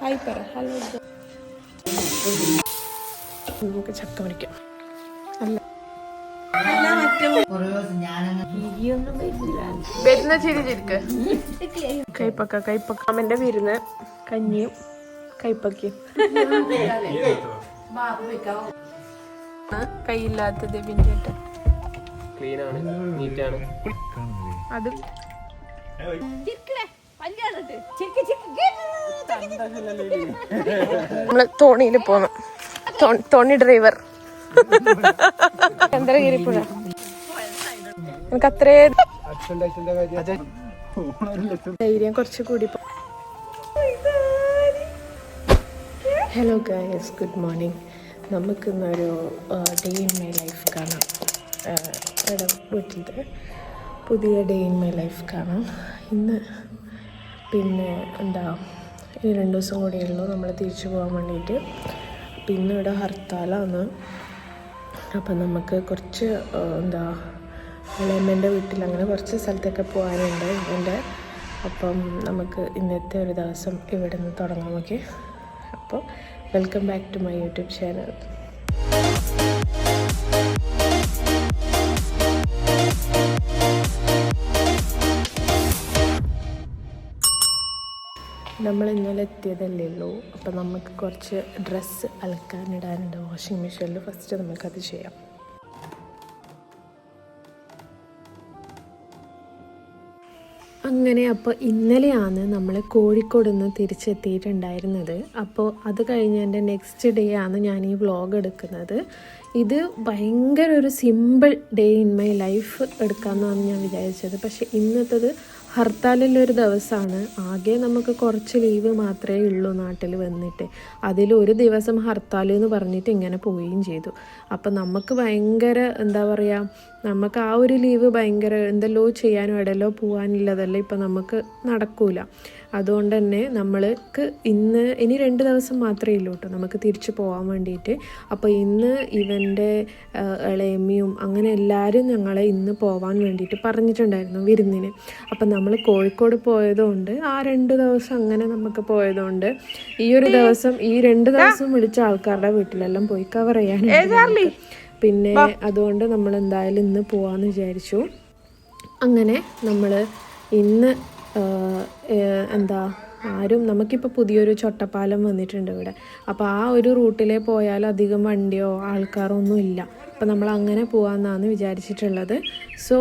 Hi പറ. Hello. നമുക്ക് ചക്ക മുറിക്കാം. വരുന്ന ചിരി ചിരിക്ക്. കൈപ്പക്ക കൈപ്പക്ക അമ്മന്റെ വിരുന്ന് കഞ്ഞിയും കൈപ്പക്കയും. കൈയില്ലാത്തത് പിന്നിട്ട് ക്ലീനാണ്, നീറ്റാണ്. അത് നമ്മള് തോണിയില് പോന്നു. തോണി ഡ്രൈവർ ചന്ദ്രഗിരിപ്പുഴ. എനിക്ക് അത്രേ ധൈര്യം കുറച്ച് കൂടി. Hello guys, good morning. നമുക്കിന്നൊരു ഡേ ഇൻ മൈ ലൈഫ് കാണാം. ഇവിടെ വീട്ടിലത്തെ പുതിയ ഡേ ഇൻ മൈ ലൈഫ് കാണാം ഇന്ന്. പിന്നെ എന്താ, ഇനി 2 ദിവസം കൂടിയുള്ളൂ നമ്മൾ തിരിച്ചു പോകാൻ വേണ്ടിയിട്ട്. പിന്നെ ഇവിടെ ഹർത്താലാണ്. അപ്പം നമുക്ക് കുറച്ച് എന്താ ഇളയമ്മേൻ്റെ വീട്ടിൽ അങ്ങനെ കുറച്ച് സ്ഥലത്തൊക്കെ പോകാനുണ്ട് എൻ്റെ. അപ്പം നമുക്ക് ഇന്നത്തെ ഒരു ദിവസം ഇവിടെ നിന്ന് തുടങ്ങാം. ഓക്കെ, അപ്പോൾ welcome back to my YouTube channel. നമ്മൾ ഇന്നലെ എത്തിയതല്ലേ ഉള്ളൂ. അപ്പം നമുക്ക് കുറച്ച് ഡ്രസ്സ് അലക്കാനിടാനുണ്ട് വാഷിംഗ് മെഷീനിൽ. ഫസ്റ്റ് നമുക്കത് ചെയ്യാം. അങ്ങനെ അപ്പോൾ ഇന്നലെയാണ് നമ്മൾ കോഴിക്കോട് നിന്ന് തിരിച്ചെത്തിയിട്ടുണ്ടായിരുന്നത്. അപ്പോൾ അത് കഴിഞ്ഞതിൻ്റെ നെക്സ്റ്റ് ഡേ ആണ് ഞാൻ ഈ വ്ളോഗ് എടുക്കുന്നത്. ഇത് ഭയങ്കര ഒരു simple day in my life എടുക്കാമെന്നാണ് ഞാൻ വിചാരിച്ചത്. പക്ഷേ ഇന്നത്തേത് ഹർത്താലിലൊരു ദിവസമാണ്. ആകെ നമുക്ക് കുറച്ച് ലീവ് മാത്രമേ ഉള്ളൂ നാട്ടിൽ വന്നിട്ട്. അതിലൊരു ദിവസം ഹർത്താൽ എന്ന് പറഞ്ഞിട്ട് ഇങ്ങനെ പോവുകയും ചെയ്തു. അപ്പം നമുക്ക് ഭയങ്കര എന്താ പറയുക, നമുക്ക് ആ ഒരു ലീവ് ഭയങ്കര എന്തെല്ലോ ചെയ്യാനും ഇടയിലോ പോകാനുള്ളതല്ല ഇപ്പം നമുക്ക് നടക്കൂല. അതുകൊണ്ട് തന്നെ നമ്മൾക്ക് ഇനി 2 ദിവസം മാത്രമേ ഉള്ളൂ കേട്ടോ നമുക്ക് തിരിച്ചു പോകാൻ വേണ്ടിയിട്ട്. അപ്പോൾ ഇന്ന് ഇവൻ്റെ ഇളയമ്മയും അങ്ങനെ എല്ലാവരും ഞങ്ങളെ ഇന്ന് പോകാൻ വേണ്ടിയിട്ട് പറഞ്ഞിട്ടുണ്ടായിരുന്നു വിരുന്നിന്. അപ്പം നമ്മൾ കോഴിക്കോട് പോയതുകൊണ്ട് ആ 2 ദിവസം അങ്ങനെ നമുക്ക് പോയതുകൊണ്ട് ഈ ഒരു ദിവസം ഈ 2 ദിവസം വിളിച്ച ആൾക്കാരുടെ വീട്ടിലെല്ലാം പോയി കവർ ചെയ്യാൻ. പിന്നെ അതുകൊണ്ട് നമ്മൾ എന്തായാലും ഇന്ന് പോകാമെന്ന് വിചാരിച്ചു. അങ്ങനെ നമ്മൾ ഇന്ന് എന്താ നമുക്കിപ്പോൾ പുതിയൊരു ചൊട്ടപ്പാലം വന്നിട്ടുണ്ട് ഇവിടെ. അപ്പോൾ ആ ഒരു റൂട്ടിലേ പോയാൽ അധികം വണ്ടിയോ ആൾക്കാരോ ഒന്നും ഇല്ല. അപ്പോൾ നമ്മൾ അങ്ങനെ പോകാമെന്നാണ് വിചാരിച്ചിട്ടുള്ളത്. സോ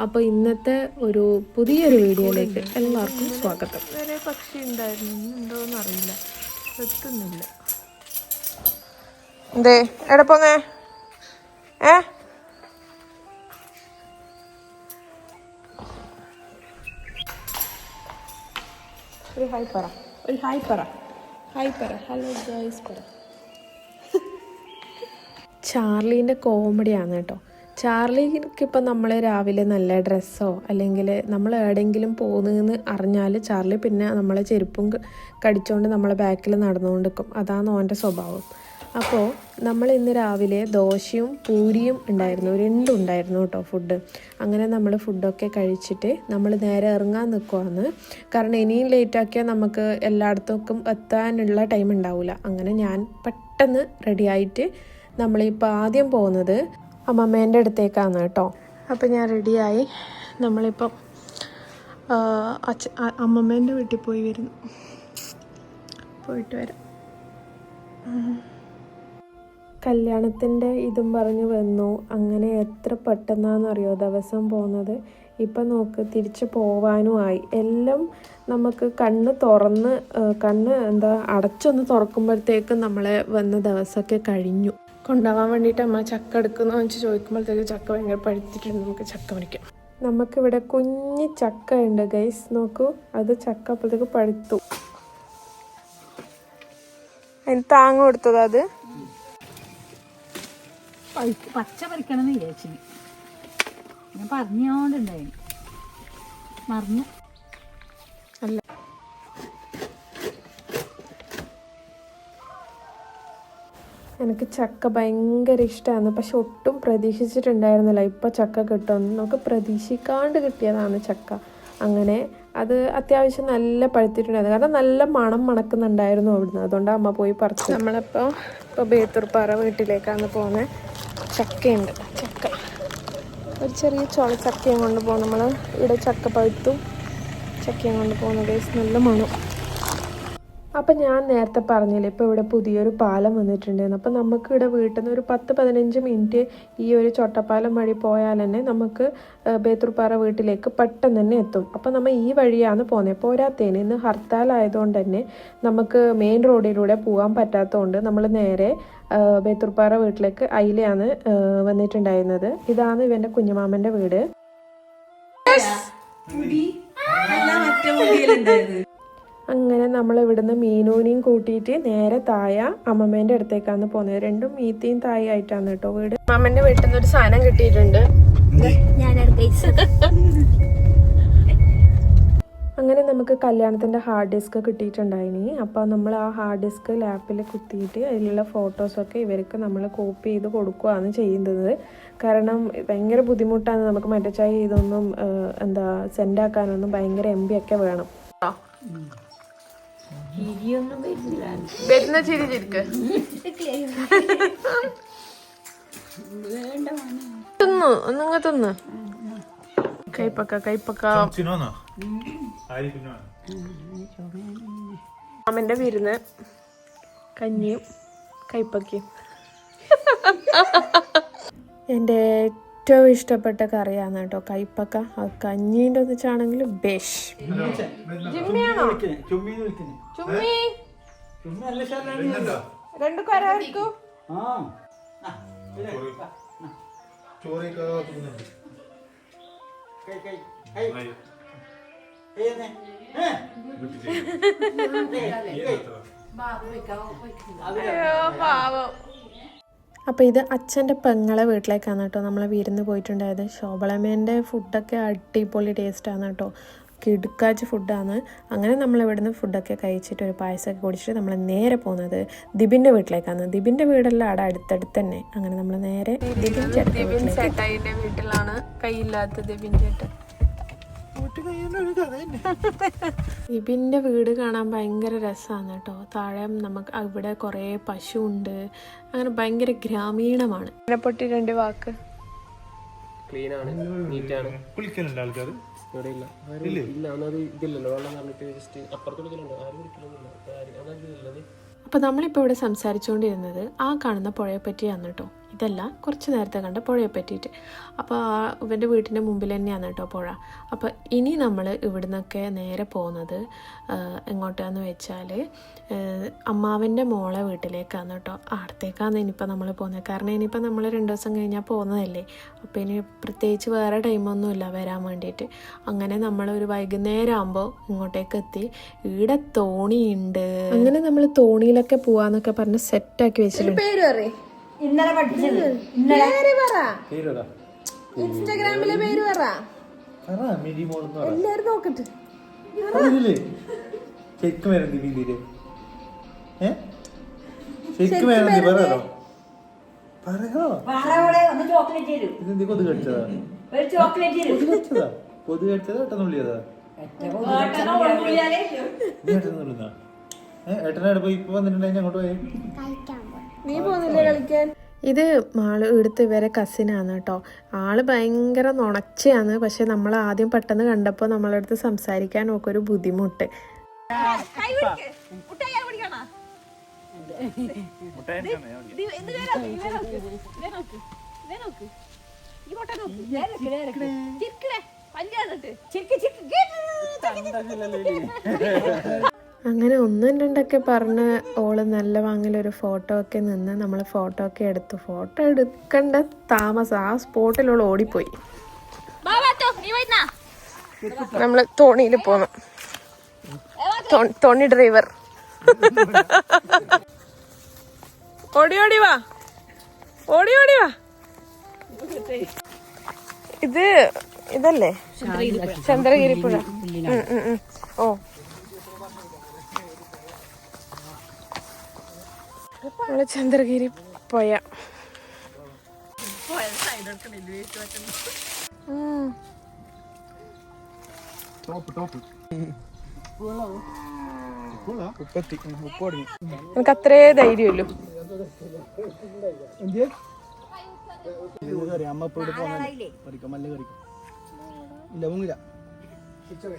അപ്പോൾ ഇന്നത്തെ ഒരു പുതിയൊരു വീഡിയോയിലേക്ക് എല്ലാവർക്കും സ്വാഗതം. വേറെ പക്ഷി ഉണ്ടായിരുന്നു, ഉണ്ടോയെന്ന് അറിയില്ല, എത്തുന്നില്ല. എന്തേ എവിടെ പോന്നേ? ഒരു ഹായ് പറ, ഒരു ഹായ് പറ, ഹായ് പറ, ഹലോ ഗൈസ് പറ. ചാർലീൻ്റെ കോമഡിയാണ് കേട്ടോ. ചാർലിക്കിപ്പോൾ നമ്മൾ രാവിലെ നല്ല ഡ്രസ്സോ അല്ലെങ്കിൽ നമ്മൾ എവിടെയെങ്കിലും പോകുന്നതെന്ന് അറിഞ്ഞാൽ ചാർലി പിന്നെ നമ്മളെ ചെരുപ്പും കടിച്ചുകൊണ്ട് നമ്മളെ ബാക്കിൽ നടന്നുകൊണ്ട് നിൽക്കും. അതാണ് ഓൻ്റെ സ്വഭാവം. അപ്പോൾ നമ്മൾ ഇന്ന് രാവിലെ ദോശയും പൂരിയും ഉണ്ടായിരുന്നു, 2 ഉണ്ടായിരുന്നു കേട്ടോ ഫുഡ്. അങ്ങനെ നമ്മൾ ഫുഡൊക്കെ കഴിച്ചിട്ട് നമ്മൾ നേരെ ഇറങ്ങാൻ നിൽക്കുവാന്ന്. കാരണം ഇനിയും ലേറ്റാക്കിയാൽ നമുക്ക് എല്ലായിടത്തേക്കും എത്താനുള്ള ടൈം ഉണ്ടാവില്ല. അങ്ങനെ ഞാൻ പെട്ടെന്ന് റെഡിയായിട്ട് നമ്മളിപ്പോൾ ആദ്യം പോകുന്നത് അമ്മമ്മേൻ്റെ അടുത്തേക്കാണ് കേട്ടോ. അപ്പോൾ ഞാൻ റെഡിയായി നമ്മളിപ്പം അമ്മമ്മേൻ്റെ വീട്ടിൽ പോയിട്ട് വരാം. കല്യാണത്തിൻ്റെ ഇതും പറഞ്ഞ് വന്നു. അങ്ങനെ എത്ര പെട്ടെന്നാണെന്നറിയോ ദിവസം പോകുന്നത്. ഇപ്പം നോക്ക് തിരിച്ച് പോവാനുമായി. എല്ലാം നമുക്ക് കണ്ണ് അടച്ചൊന്ന് തുറക്കുമ്പോഴത്തേക്കും നമ്മളെ വന്ന ദിവസമൊക്കെ കഴിഞ്ഞു. കൊണ്ടുപോകാൻ വേണ്ടിയിട്ട് അമ്മ ചക്ക എടുക്കുന്ന വെച്ച് ചോദിക്കുമ്പോഴത്തേക്ക് ചക്ക ഭയങ്കര പഴുത്തിട്ടുണ്ട്. നമുക്ക് ചക്ക മുറിക്കാം. നമുക്കിവിടെ കുഞ്ഞ് ചക്ക ഉണ്ട് ഗൈസ്, നോക്കൂ. അത് ചക്ക അപ്പോഴത്തേക്ക് പഴുത്തു. അതിന് താങ്ങ് കൊടുത്തത് അത് പച്ച പറിക്കണം വിചാരിച്ചു. ഞാൻ പറഞ്ഞോണ്ടുണ്ടായി മറിഞ്ഞു. അല്ല, എനിക്ക് ചക്ക ഭയങ്കര ഇഷ്ടമാണ്. പക്ഷെ ഒട്ടും പ്രതീക്ഷിച്ചിട്ടുണ്ടായിരുന്നില്ല ഇപ്പം ചക്ക കിട്ടുമെന്ന്. നമുക്ക് പ്രതീക്ഷിക്കാണ്ട് കിട്ടിയതാണ് ചക്ക. അങ്ങനെ അത് അത്യാവശ്യം നല്ല പഴുത്തിട്ടുണ്ടായിരുന്നു, കാരണം നല്ല മണം മണക്കുന്നുണ്ടായിരുന്നു അവിടുന്ന്. അതുകൊണ്ട് അമ്മ പോയി പറിച്ചു. ഇപ്പോൾ ബേത്തൂർപ്പാറ വീട്ടിലേക്കാണ് പോകുന്നത്. ചക്കയുണ്ട്, ചക്ക ഒരു ചെറിയ ചക്കയും കൊണ്ട് പോകും നമ്മൾ. ഇവിടെ ചക്ക പഴുത്തും ചക്കയും കൊണ്ട് പോകുന്നത് നല്ല മണം. അപ്പം ഞാൻ നേരത്തെ പറഞ്ഞില്ലേ ഇപ്പോൾ ഇവിടെ പുതിയൊരു പാലം വന്നിട്ടുണ്ടായിരുന്നു. അപ്പം നമുക്ക് ഇവിടെ വീട്ടിൽ നിന്ന് ഒരു 10-15 മിനിറ്റ് ഈ ഒരു ചൊട്ടപ്പാലം വഴി പോയാൽ തന്നെ നമുക്ക് ബേത്തൂർപ്പാറ വീട്ടിലേക്ക് പെട്ടെന്ന് തന്നെ എത്തും. അപ്പം നമ്മൾ ഈ വഴിയാണ് പോകുന്നത്. പോരാത്തതിന് ഇന്ന് ഹർത്താലായതുകൊണ്ട് തന്നെ നമുക്ക് മെയിൻ റോഡിലൂടെ പോകാൻ പറ്റാത്തതുകൊണ്ട് നമ്മൾ നേരെ ബേത്തൂർപ്പാറ വീട്ടിലേക്ക് അതിലെയാണ് വന്നിട്ടുണ്ടായിരുന്നത്. ഇതാണ് ഇവൻ്റെ കുഞ്ഞുമാമൻ്റെ വീട്. അങ്ങനെ നമ്മൾ ഇവിടുന്ന് മീനൂനെയും കൂട്ടിയിട്ട് നേരെ തായ അമ്മമ്മേൻ്റെ അടുത്തേക്കാണ് പോകുന്നത്. രണ്ടും മീത്തയും തായ ആയിട്ടാണ് കേട്ടോ വീട്. അമ്മമ്മേൻ്റെ വീട്ടിൽ നിന്ന് ഒരു സാധനം കിട്ടിയിട്ടുണ്ട്. അങ്ങനെ നമുക്ക് കല്യാണത്തിൻ്റെ ഹാർഡ് ഡിസ്ക് കിട്ടിയിട്ടുണ്ടായിനി. അപ്പോൾ നമ്മൾ ആ ഹാർഡ് ഡിസ്ക് ലാപ്പിൽ കുത്തിയിട്ട് അതിലുള്ള ഫോട്ടോസൊക്കെ ഇവർക്ക് നമ്മൾ കോപ്പി ചെയ്ത് കൊടുക്കുകയാണ് ചെയ്യുന്നത്. കാരണം ഭയങ്കര ബുദ്ധിമുട്ടാണ്, നമുക്ക് മറ്റേ ഇതൊന്നും സെൻഡാക്കാനൊന്നും ഭയങ്കര MB ഒക്കെ വേണം. വരുന്ന ചിരി ചിരിക്ക് തിന്നു ഒന്നിങ്ങ തിന്ന്. കൈപ്പക്ക മാമന്റെ വിരുന്ന് കഞ്ഞിയും കൈപ്പക്കയും. എൻ്റെ ഏറ്റവും ഇഷ്ടപ്പെട്ട കറിയാണ് കേട്ടോ കൈപ്പക്ക. ആ കഞ്ഞീൻ്റെ ഒന്നിച്ചാണെങ്കിൽ ബേഷ്. ജിമ്മിയാണോ? ചുമ്മി 2 കരാർക്കോ? അപ്പോൾ ഇത് അച്ഛൻ്റെ പെങ്ങളെ വീട്ടിലേക്കാണ് കേട്ടോ നമ്മൾ വിരുന്ന് പോയിട്ടുണ്ടായത്. ശോഭളമ്മേൻ്റെ ഫുഡൊക്കെ അടിപൊളി ടേസ്റ്റാണ് കേട്ടോ, കിടുക്കാച്ച് ഫുഡാണ്. അങ്ങനെ നമ്മൾ ഇവിടുന്ന് ഫുഡൊക്കെ കഴിച്ചിട്ട് ഒരു പായസമൊക്കെ കുടിച്ചിട്ട് നമ്മൾ നേരെ പോകുന്നത് ദിബിൻ്റെ വീട്ടിലേക്കാണ്. ദിബിൻ്റെ വീടെല്ലാം അവിടെ അടുത്തടുത്ത് തന്നെ. അങ്ങനെ നമ്മൾ നേരെ ദിബിൻ ചേട്ടൻ്റെ വീട്ടിലാണ്. കൈയില്ലാത്ത ദിബിൻ ചേട്ടൻ. ദിബിൻ്റെ വീട് കാണാൻ ഭയങ്കര രസമാണ് കേട്ടോ. താഴെ നമുക്ക് ഇവിടെ കുറേ പശു ഉണ്ട്. അങ്ങനെ ഭയങ്കര ഗ്രാമീണമാണ്. അതിനെപ്പറ്റി 2 വാക്ക്. ക്ലീൻ ആണ്, നീറ്റാണ്. കുളിക്കലുണ്ട് ആൾക്കാർ ഇവിടെ ഇല്ല, ഇല്ല അത് ഇതില്ലല്ലോ വെള്ളം പറഞ്ഞിട്ട് ജസ്റ്റ് അപ്പുറത്ത് കുളിക്കലുണ്ടോ? ആരും കുളിക്കലൊന്നുമില്ല. അപ്പോൾ നമ്മളിപ്പോൾ ഇവിടെ സംസാരിച്ചുകൊണ്ടിരുന്നത് ആ കാണുന്ന പുഴയെ പറ്റിയാണ് കേട്ടോ. ഇതല്ല, കുറച്ച് നേരത്തെ കണ്ട പുഴയെ പറ്റിയിട്ട്. അപ്പോൾ ഇവൻ്റെ വീട്ടിൻ്റെ മുമ്പിൽ തന്നെയാണ് കേട്ടോ പുഴ. അപ്പോൾ ഇനി നമ്മൾ ഇവിടുന്നൊക്കെ നേരെ പോകുന്നത് എങ്ങോട്ടാന്ന് വെച്ചാൽ അമ്മാവൻ്റെ മോളെ വീട്ടിലേക്കാണ് കേട്ടോ. അടുത്തേക്കാണ് ഇനിയിപ്പോൾ നമ്മൾ പോകുന്നത്. കാരണം ഇനിയിപ്പോൾ നമ്മൾ 2 ദിവസം കഴിഞ്ഞാൽ പോകുന്നതല്ലേ. അപ്പോൾ ഇനി പ്രത്യേകിച്ച് വേറെ ടൈമൊന്നുമില്ല വരാൻ വേണ്ടിയിട്ട്. അങ്ങനെ നമ്മളൊരു വൈകുന്നേരം ആകുമ്പോൾ ഇങ്ങോട്ടേക്ക് എത്തി. ഇവിടെ തോണിയുണ്ട്. അങ്ങനെ നമ്മൾ തോണിയിലൊക്കെ പോവാന്നൊക്കെ പറഞ്ഞ് സെറ്റാക്കി വെച്ചിട്ടുണ്ട്. പേര് പറയേ, ഇന്നലെ പഠിച്ചത്. ഇൻസ്റ്റാഗ്രാമിലെ പേര് പറ, എല്ലാരും നോക്കട്ടെ. കൊതു കടിച്ചതാ ഏട്ടനുള്ളിയതാ? ഏട്ടനാട് പോയി ഇപ്പൊ വന്നിട്ടുണ്ടെങ്കിൽ അങ്ങോട്ട് പോയി. നീ പോകുന്നില്ലേ കളിക്കാൻ? ഇത് മാള് ഇവിടുത്തെ ഇവരെ കസിനാണ് കേട്ടോ. ആള് ഭയങ്കര നുണച്ചയാണ്. പക്ഷെ നമ്മൾ ആദ്യം പെട്ടെന്ന് കണ്ടപ്പോൾ നമ്മളടുത്ത് സംസാരിക്കാൻ ഒക്കെ ഒരു ബുദ്ധിമുട്ട്. അങ്ങനെ 1-2 പറഞ്ഞ് ഓള് നല്ല വാങ്ങലൊരു ഫോട്ടോ ഒക്കെ നിന്ന് നമ്മൾ ഫോട്ടോ ഒക്കെ എടുത്തു. ഫോട്ടോ എടുക്കേണ്ട താമസം ആ സ്പോട്ടിലുള്ള ഓടിപ്പോയി. നമ്മൾ തോണിയിൽ പോന്നു. തോണി ഡ്രൈവർ ഓടി ഓടി വാ, ഓടി ഓടി വാ. ഇതല്ലേ ചന്ദ്രഗിരി പുഴ? ഓ, ചന്ദ്രഗിരി പോയ എനിക്ക് അത്രേ ധൈര്യമല്ലോ.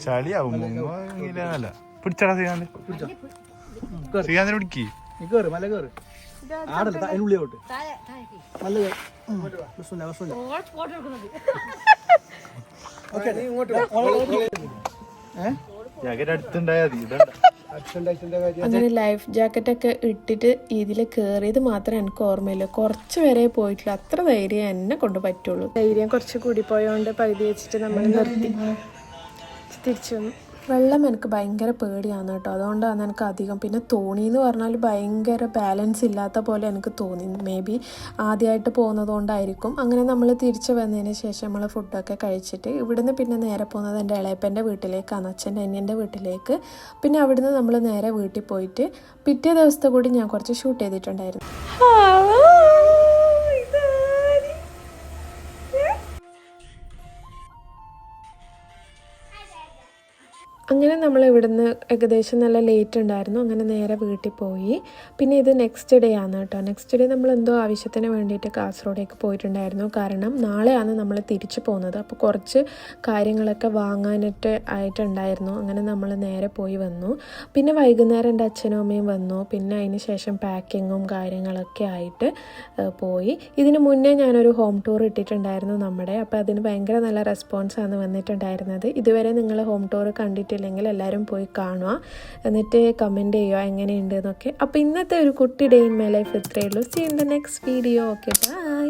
ചളിയാവും പിടിച്ചടാ ശ്രീകാന്ത്, ശ്രീകാന്തിനെ പിടിക്ക്. ജാക്കറ്റ് അടുത്തുണ്ടായാ മതി. അങ്ങനെ ലൈഫ് ജാക്കറ്റൊക്കെ ഇട്ടിട്ട് ഇതിൽ കയറിയത് മാത്രമേ എനിക്ക് ഓർമ്മയില്ല. കുറച്ച് വരെ പോയിട്ടില്ല. അത്ര ധൈര്യം എന്നെ കൊണ്ട് പറ്റുള്ളൂ. ധൈര്യം കുറച്ച് കൂടി പോയോണ്ട് പകുതി വെച്ചിട്ട് നമ്മൾ നിർത്തി തിരിച്ചു വന്നു. വെള്ളം എനിക്ക് ഭയങ്കര പേടിയാണ് കേട്ടോ. അതുകൊണ്ടാണ് എനിക്ക് അധികം. പിന്നെ തോണി എന്ന് പറഞ്ഞാൽ ഭയങ്കര ബാലൻസ് ഇല്ലാത്ത പോലെ എനിക്ക് തോന്നി. മേ ബി ആദ്യമായിട്ട് പോകുന്നത് കൊണ്ടായിരിക്കും. അങ്ങനെ നമ്മൾ തിരിച്ചു വന്നതിന് ശേഷം നമ്മൾ ഫുഡൊക്കെ കഴിച്ചിട്ട് ഇവിടുന്ന് പിന്നെ നേരെ പോകുന്നത് എൻ്റെ ഇളയപ്പൻ്റെ വീട്ടിലേക്കാണ്, അച്ഛൻ്റെ അനിയൻ്റെ വീട്ടിലേക്ക്. പിന്നെ അവിടുന്ന് നമ്മൾ നേരെ വീട്ടിൽ പോയിട്ട് പിറ്റേ ദിവസത്തെ കൂടി ഞാൻ കുറച്ച് ഷൂട്ട് ചെയ്തിട്ടുണ്ടായിരുന്നു. അങ്ങനെ നമ്മൾ ഇവിടുന്ന് ഏകദേശം നല്ല ലേറ്റ് ഉണ്ടായിരുന്നു. അങ്ങനെ നേരെ വീട്ടിൽ പോയി. പിന്നെ ഇത് നെക്സ്റ്റ് ഡേ ആണ് കേട്ടോ. നെക്സ്റ്റ് ഡേ നമ്മൾ എന്തോ ആവശ്യത്തിന് വേണ്ടിയിട്ട് കാസർഗോഡേക്ക് പോയിട്ടുണ്ടായിരുന്നു. കാരണം നാളെയാണ് നമ്മൾ തിരിച്ചു പോകുന്നത്. അപ്പോൾ കുറച്ച് കാര്യങ്ങളൊക്കെ വാങ്ങാനായിട്ട് ആയിട്ടുണ്ടായിരുന്നു. അങ്ങനെ നമ്മൾ നേരെ പോയി വന്നു. പിന്നെ വൈകുന്നേരം എൻ്റെ അച്ഛനും അമ്മയും വന്നു. പിന്നെ അതിന് ശേഷം പാക്കിങ്ങും കാര്യങ്ങളൊക്കെ ആയിട്ട് പോയി. ഇതിന് മുന്നേ ഞാനൊരു ഹോം ടൂർ ഇട്ടിട്ടുണ്ടായിരുന്നു നമ്മുടെ. അപ്പോൾ അതിന് ഭയങ്കര നല്ല റെസ്പോൺസാണ് വന്നിട്ടുണ്ടായിരുന്നത്. ഇതുവരെ നിങ്ങൾ ഹോം ടൂർ കണ്ടിട്ട് ില്ലെങ്കിൽ എല്ലാവരും പോയി കാണുക, എന്നിട്ട് കമൻറ്റ് ചെയ്യുക എങ്ങനെയുണ്ട് എന്നൊക്കെ. അപ്പോൾ ഇന്നത്തെ ഒരു കുട്ടി ഡേ ഇൻ മൈ ലൈഫ് ഇത്രയേ ഉള്ളൂ. See in the next video. Okay, by.